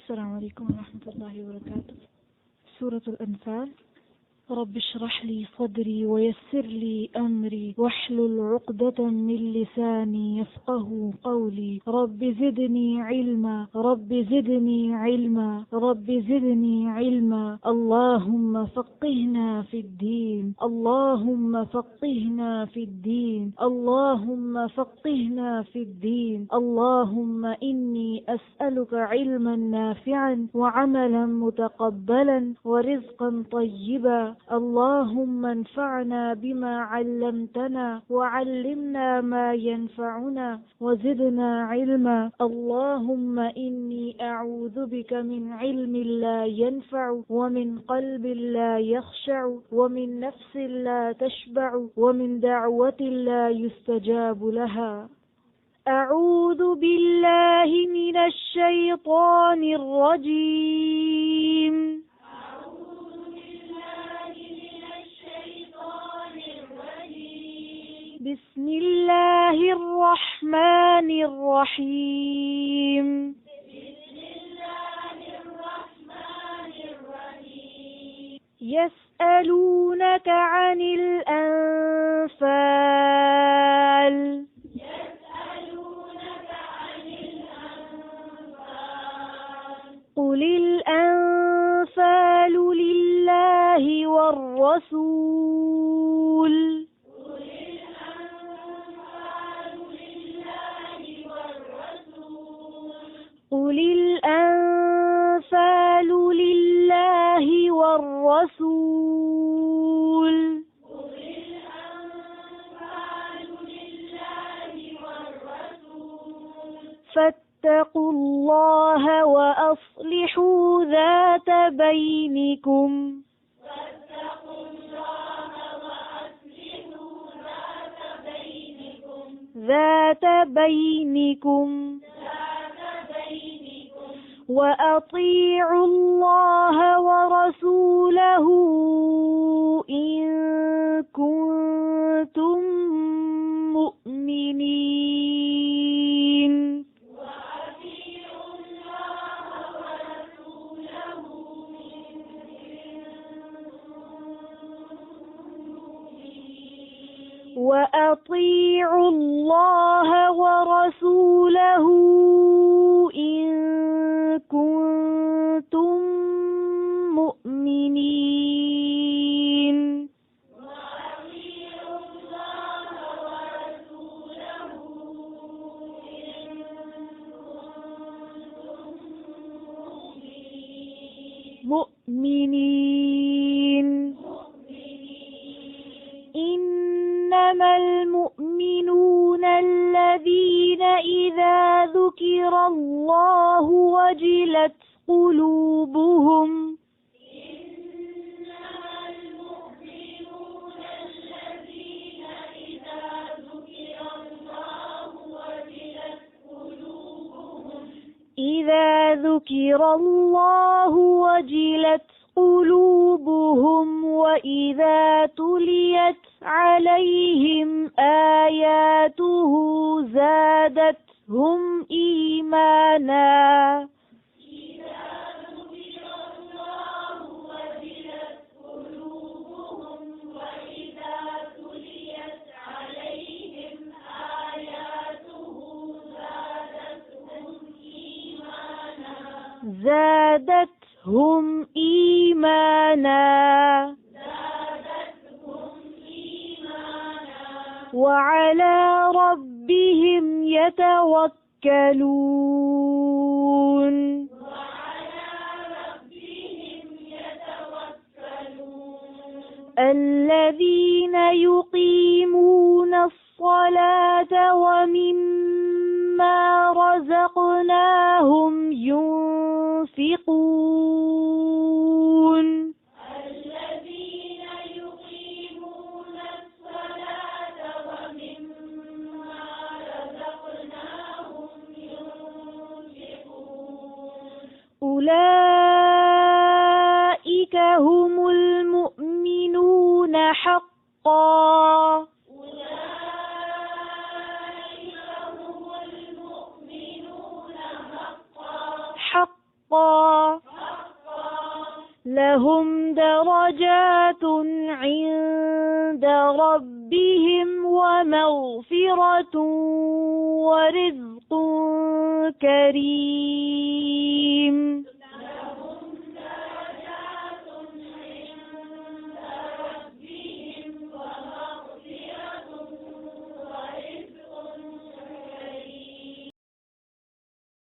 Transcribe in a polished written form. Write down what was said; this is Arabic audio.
السلام عليكم ورحمة الله وبركاته. سورة الأنفال. رب اشرح لي صدري ويسر لي أمري واحلل عقدة من لساني يفقه قولي. رب زدني علما، رب زدني علما، رب زدني علما. اللهم فقهنا في الدين، اللهم فقهنا في الدين، اللهم فقهنا في الدين. اللهم إني أسألك علما نافعا وعملا متقبلا ورزقا طيبا. اللهم انفعنا بما علمتنا وعلمنا ما ينفعنا وزدنا علما. اللهم إني أعوذ بك من علم لا ينفع ومن قلب لا يخشع ومن نفس لا تشبع ومن دعوة لا يستجاب لها. أعوذ بالله من الشيطان الرجيم. بسم الله الرحمن الرحيم. يسألونك عن الأنفال قل الأنفال لله والرسول قل الأنفال لله والرسول فاتقوا الله وأصلحوا ذات بينكم وأطيعوا الله ورسوله إن كنتم مؤمنين. وأطيعوا الله ورسوله إن كنتم مؤمنين. إنما المؤمنون الذين إذا ذكر الله وجلت قلوبهم إذا ذكر الله وجلت قلوبهم وإذا تليت عليهم آياته زادتهم إيمانا. زادتهم إيمانا وعلى ربهم يتوكلون. الذين يقيمون الصلاة ومما رزقناهم ينفقون. أولئك هم المؤمنون حقا. حقا لهم درجات عند ربهم ومغفرة ورزق كريم.